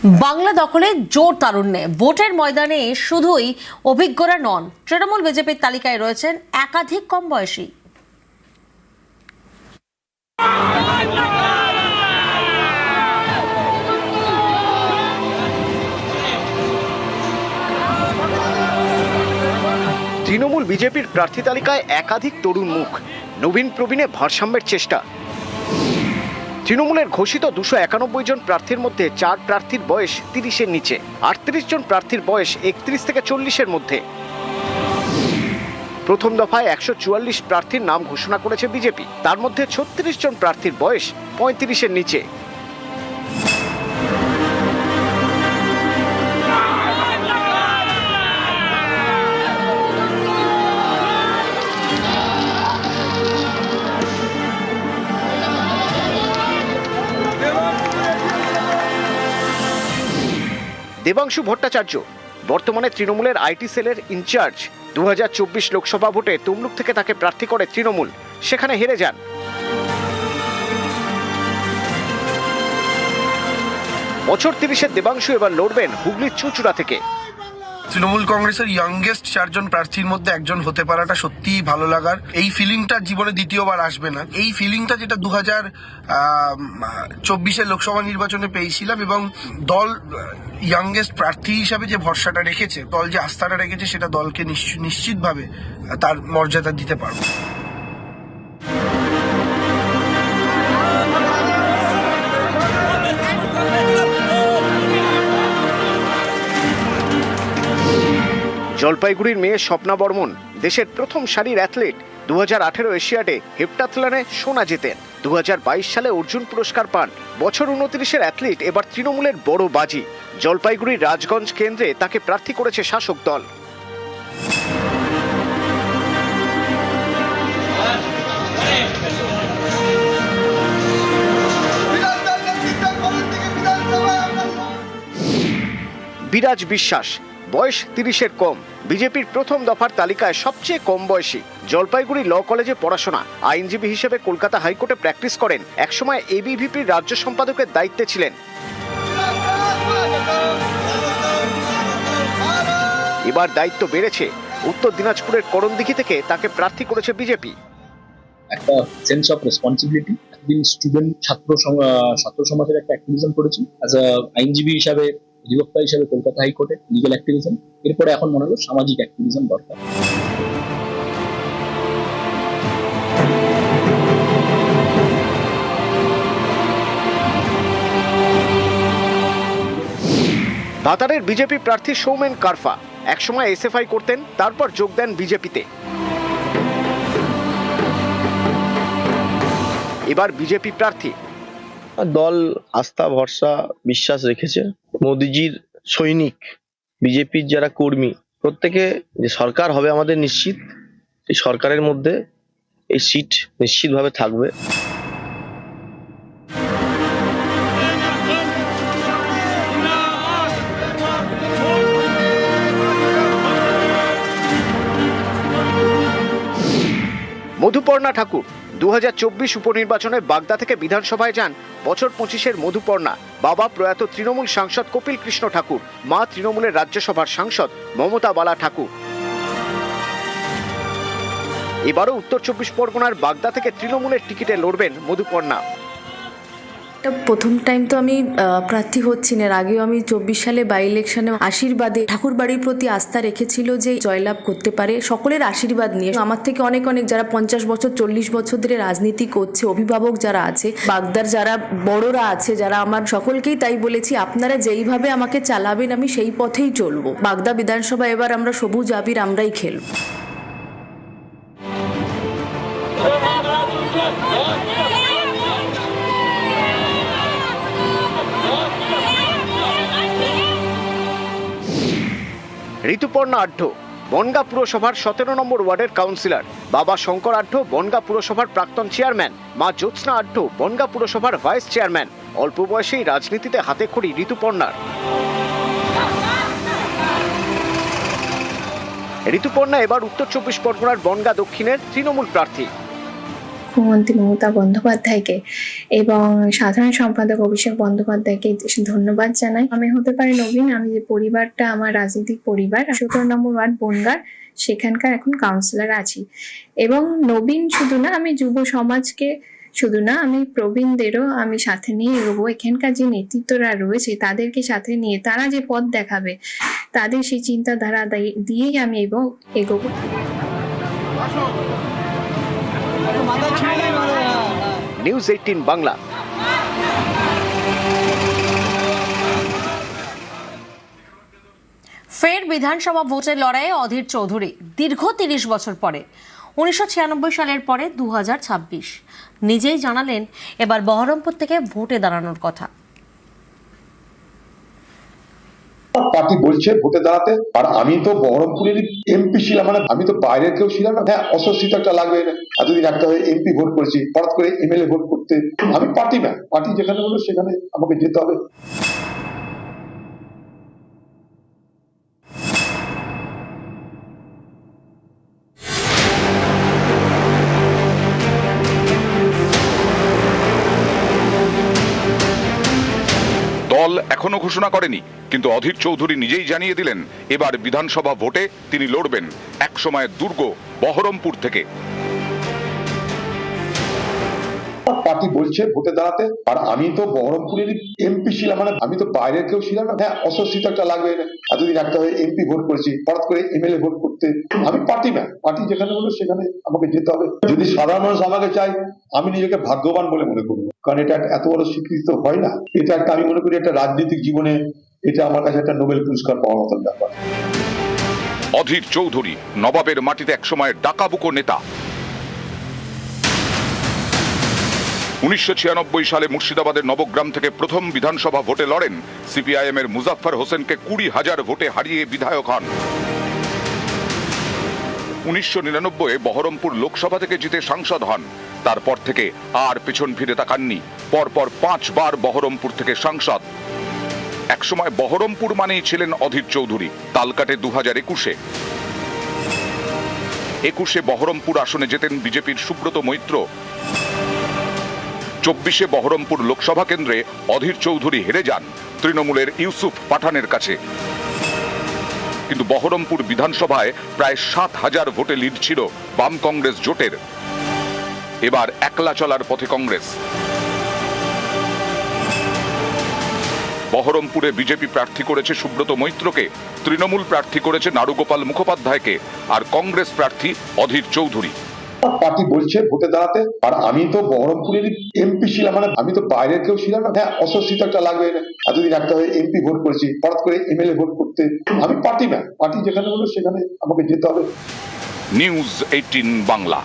বাংলা দখলে জোর তারুণ্যে ভোটের ময়দানে শুধুই অভিজ্ঞরা নন, তৃণমূল বিজেপির তালিকায় রয়েছেন একাধিক কম বয়সী। তৃণমূল বিজেপির প্রার্থী তালিকায় একাধিক তরুণ মুখ, নবীন প্রবীণে ভারসাম্যের চেষ্টা। তৃণমূলের ঘোষিত 291 জন প্রার্থীর মধ্যে 4 প্রার্থীর বয়স 30-এর নিচে, 38 জন প্রার্থীর বয়স 31 থেকে 40-এর মধ্যে। প্রথম দফায় 144 প্রার্থীর নাম ঘোষণা করেছে বিজেপি, তার মধ্যে 36 জন প্রার্থীর বয়স 35-এর নিচে। দেবাংশু ভট্টাচার্য বর্তমানে তৃণমূলের আইটি সেলের ইনচার্জ। 2024 লোকসভা ভোটে তমলুক থেকে তাকে প্রার্থী করে তৃণমূল, সেখানে হেরে যান। বছর 30-এর দেবাংশু এবার লড়বেন হুগলির চুঁচুড়া থেকে। তৃণমূল কংগ্রেসের ইয়াংগেস্ট 4 জন প্রার্থীর মধ্যে একজন হতে পারাটা সত্যিই ভালো লাগার। এই ফিলিংটা জীবনে দ্বিতীয়বার আসবে না। এই ফিলিংটা যেটা 2024-এর লোকসভা নির্বাচনে পেয়েছিলাম, এবং দল ইয়াংগেস্ট প্রার্থী হিসাবে যে ভরসাটা রেখেছে, দল যে আস্থাটা রেখেছে, সেটা দলকে নিশ্চিতভাবে তার মর্যাদা দিতে পারবে। জলপাইগুড়ির মেয়ে স্বপ্না বর্মন দেশের প্রথম সারির অ্যাথলিট। 2018 এশিয়াডে হেপ্টাথলনে সোনা জেতেন। 2022 সালে অর্জুন পুরস্কার পান। বছর 29-এর অ্যাথলিট এবার তৃণমূলের বড় বাজি। জলপাইগুড়ির রাজগঞ্জ কেন্দ্রে তাকে প্রার্থী করেছে শাসক দল। বিরাজ বিশ্বাস বয়স 30-এর কম, বিজেপির প্রথম দফার তালিকায় সবচেয়ে কম বয়সী। জলপাইগুড়ি ল কলেজে পড়াশোনা, আইনজীবী হিসেবে কলকাতা হাইকোর্টে প্র্যাকটিস করেন। একসময় এবিভিপির রাজ্য সম্পাদকের দায়িত্বে ছিলেন। এবার দায়িত্ব বেড়েছে। উত্তর দিনাজপুরের করণদিঘি থেকে তাকে প্রার্থী করেছে বিজেপি। একটা সেন্স অফ রেসপন্সিবিলিটি, একদিন স্টুডেন্ট ছাত্র সমাজের একটা অ্যাক্টিভিজম করেছি, অ্যাজ আ আইনজীবী হিসাবে, অধিবক্তা হিসাবে কলকাতা হাইকোর্টে লিগ্যাল অ্যাক্টিভিজম। এরপরে এখন মনে হলো সামাজিক অ্যাক্টিভিজম দরকার। ভাতারের বিজেপি প্রার্থী সৌমেন কারফা একসময় এসএফআই করতেন, তারপর যোগ দেন বিজেপিতে। এবার বিজেপি প্রার্থী। দল আস্থা, ভরসা, বিশ্বাস রেখেছে। মোদিজির সৈনিক, বিজেপির যারা কর্মী, প্রত্যেকে যে সরকার হবে আমাদের নিশ্চিত, এই সরকারের মধ্যে এই সিট নিশ্চিতভাবে থাকবে। মধুপর্ণা ঠাকুর 2024 উপনির্বাচনে বাগদা থেকে বিধানসভায় যান। বছর 25-এর মধুপর্ণা বাবা প্রয়াত তৃণমূল সাংসদ কপিল কৃষ্ণ ঠাকুর, মা তৃণমূলের রাজ্যসভার সাংসদ মমতা বালা ঠাকুর। এবারও উত্তর 24 পরগনার বাগদা থেকে তৃণমূলের টিকিটে লড়বেন মধুপর্ণা। প্রথম টাইম তো আমি প্রার্থী হচ্ছি না, আগেও আমি 24 সালে বাই ইলেকশনে আশীর্বাদে ঠাকুর বাড়ির প্রতি আস্থা রেখেছিল যে জয়লাভ করতে পারে, সকলের আশীর্বাদ নিয়ে। আমার থেকে অনেক যারা 50 বছর 40 বছর ধরে রাজনীতি করছে, অভিভাবক যারা আছে, বাগদার যারা বড়রা আছে, যারা আমার, সকলকেই তাই বলেছি, আপনারা যেইভাবে আমাকে চালাবেন আমি সেই পথেই চলবো। বাগদা বিধানসভা এবার আমরা সবুজ আবির আমরাই খেলব। ঋতুপর্ণা আঢ্য বনগাঁ পুরসভার 17 নম্বর ওয়ার্ডের কাউন্সিলর। বাবা শঙ্কর আঢ্য বনগাঁ পুরসভার প্রাক্তন চেয়ারম্যান, মা জ্যোৎস্না আঢ্য বনগাঁ পুরসভার ভাইস চেয়ারম্যান। অল্প বয়সেই রাজনীতিতে হাতেখড়ি ঋতুপর্ণার। ঋতুপর্ণা এবার উত্তর 24 পরগনার বনগাঁ দক্ষিণের তৃণমূল প্রার্থী। মুখ্যমন্ত্রী মমতা বন্দ্যোপাধ্যায়কে এবং সাধারণ সম্পাদক অভিষেক বন্দ্যোপাধ্যায়কে ধন্যবাদ জানাই। আমি হতে পারি নবীন, আমি যে পরিবারটা আমার রাজনৈতিক পরিবার 17 নম্বর ওয়ার্ড বনগাঁ, সেখানকার এখন কাউন্সিলর আছি। এবং নবীন শুধু না, আমি যুব সমাজকে শুধু না, আমি প্রবীণদেরও আমি সাথে নিয়ে এগোবো। এখানকার যে নেতৃত্বরা রয়েছে তাদেরকে সাথে নিয়ে তারা যে পথ দেখাবে, তাদের সেই চিন্তাধারা দিয়েই আমি এগোবো। নিউজ 18 বাংলা। ফের বিধানসভা ভোটের লড়াইয়ে অধীর চৌধুরী দীর্ঘ 30 বছর পরে 1996 সালের পরে 2026 নিজেই জানালেন এবার বহরমপুর থেকে ভোটে দাঁড়ানোর কথা। পার্টি বলছে ভোটে দাঁড়াতে, আর আমি তো বহরমপুরের এমপি ছিলাম, মানে আমি তো বাইরের কেউ ছিলাম না। হ্যাঁ, অস্বস্তিটা একটা লাগবে, এতদিন একটা এমপি ভোট করেছি, হঠাৎ করে এমএলএ ভোট করতে। আমি পার্টি না, পার্টি যেখানে বলবো সেখানে আমাকে যেতে হবে। দল এখনো ঘোষণা করেনি, কিন্তু অধীর চৌধুরী নিজেই জানিয়ে দিলেন এবার বিধানসভা ভোটে তিনি লড়বেন এক সময়ের দুর্গ বহরমপুর থেকে। পার্টি বলছে ভোটে দাঁড়াতে, আর আমি তো বহরমপুরের এমপি ছিলাম, মানে আমি তো বাইরের কেউ ছিলাম না। হ্যাঁ, অস্বস্তিটা একটা লাগবে, এতদিন একটা এমপি ভোট করেছি, হঠাৎ করে এমএলএ ভোট করতে। আমি পার্টি না, পার্টি যেখানে বলবো সেখানে আমাকে যেতে হবে। যদি সাধারণ মানুষ আমাকে চাই, আমি নিজেকে ভাগ্যবান বলে মনে করবো, কারণ এটা এত বড় স্বীকৃতি তো হয় না। এটা একটা, আমি মনে করি একটা রাজনৈতিক জীবনে এটা আমার কাছে একটা নোবেল পুরস্কার পাওয়ার মতন ব্যাপার। অধীর চৌধুরী নবাবের মাটিতে একসময় ডাকাবুকো নেতা। 1996 সালে মুর্শিদাবাদের নবগ্রাম থেকে প্রথম বিধানসভা ভোটে লড়েন। সিপিআইএম এর মুজাফফর হোসেনকে 20,000 ভোটে হারিয়ে বিধায়ক হন। 1999 বহরমপুর লোকসভা থেকে জিতে সাংসদ হন। তারপর থেকে আর পেছন ফিরে তাকাননি। পরপর 5 বার বহরমপুর থেকে সাংসদ। একসময় বহরমপুর মানেই ছিলেন অধীর চৌধুরী। তাল কাটে 2021 বহরমপুর আসনে যেতেন বিজেপির সুব্রত মৈত্র। 24 বহরমপুর লোকসভা কেন্দ্রে অধীর চৌধুরী হেরে যান তৃণমূলের ইউসুফ পাঠানের কাছে। কিন্তু বহরমপুর বিধানসভায় প্রায় 7,000 ভোটে লিড ছিল বাম কংগ্রেস জোটের। এবার একলা চলার পথে কংগ্রেস। বহরমপুরে বিজেপি প্রার্থী করেছে সুব্রত মৈত্রকে, তৃণমূল প্রার্থী করেছে নারুগোপাল মুখোপাধ্যায়কে, আর কংগ্রেস প্রার্থী অধীর চৌধুরী। পার্টি বলছে ভোটে দাঁড়াতে, আর আমি তো বহরমপুরের এমপি ছিলাম, মানে আমি তো বাইরের কেউ ছিলাম না। হ্যাঁ, অস্বস্তিটা একটা লাগবে, এতদিন একটা এমপি ভোট করেছি, হঠাৎ করে এমএলএ ভোট করতে। আমি পার্টি না, পার্টি যেখানে বলবো সেখানে আমাকে যেতে হবে। নিউজ 18 বাংলা।